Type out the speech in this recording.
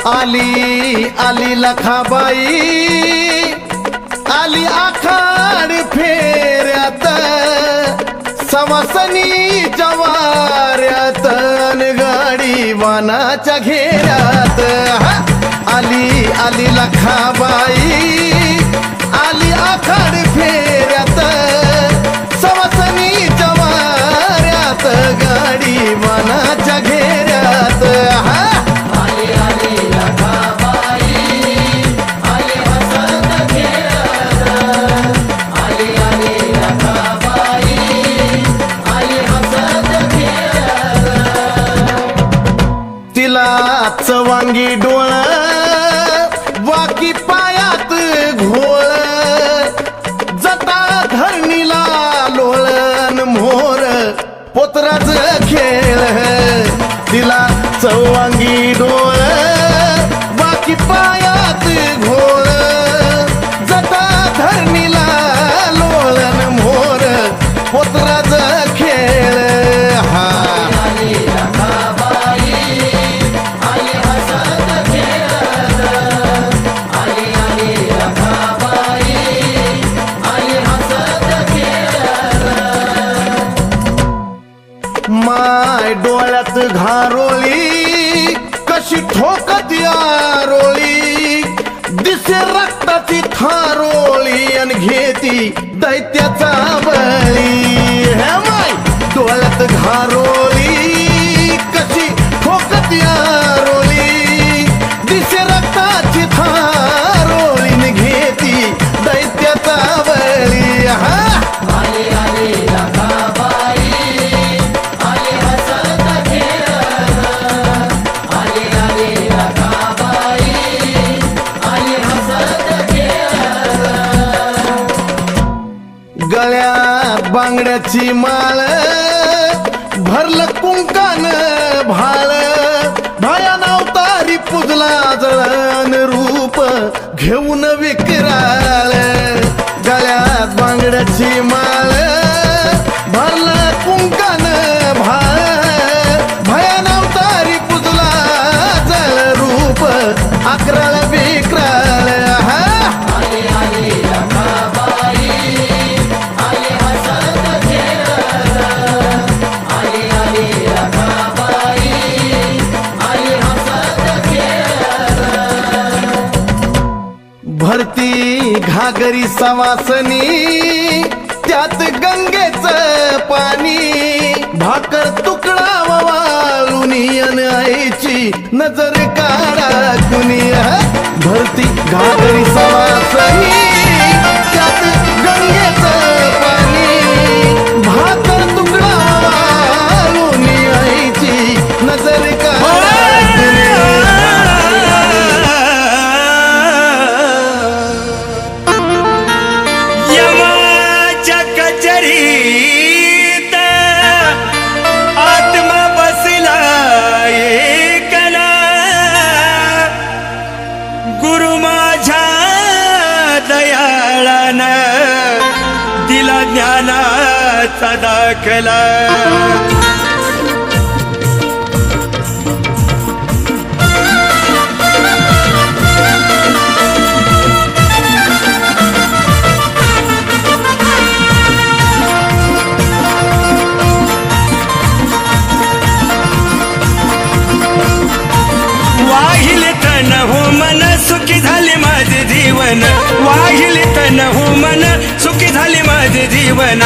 आली आली लखाबाई आली आखाड फेऱ्यात सवासनी जवाऱ्यात गाडी वानाच्या घेऱ्यात आली आली लखाबाई आली आखाड फेऱ्यात सवासनी जवाऱ्यात गाडी वानाच्या घेऱ्यात चवांगी डोळ वाकी पायात घोळ जटा धरणीला लोळण मोर पोतराच खेळ तिला चवांगी डोळ वाकी पायात घोळ जटा धरणीला लोळण मोर पोतराच खेळ माय डोळ्यात घारोळी कशी ठोकत यारोळी दिसे रक्ताची थारोळी अन घेती दैत्याचा बळी हे माय डोळ्यात घारोळी कशी ठोकत यारोळी दिसे रक्ताची थारोळी न घेती दैत्याचा बळी हा गळ्यात बांगड्याची माळ भरलं कुंकान भाळ भयान अवतारी पुजला जळण रूप घेऊन विक्राळ गळ्यात बांगड्याची माळ भरलं कुंकान भाळ भयान अवतारी पुजला जळ रूप अकराळ विक्राळ भरती घागरी सवासनी त्यात गंगेचं पाणी भाकर तुकडा वाळुनी अन आईची नजर काढा कुणी भरती घागरी सवासनी त्यात गंगेचं पाणी भाकर तुकडा वाळुनी आईची नजर काढा दिला ज्ञानाचा दाखला वाहिले तन हो मन सुखी झाले माझे जीवन वाहिले तन हो मन सुखी झाले माझे जीवन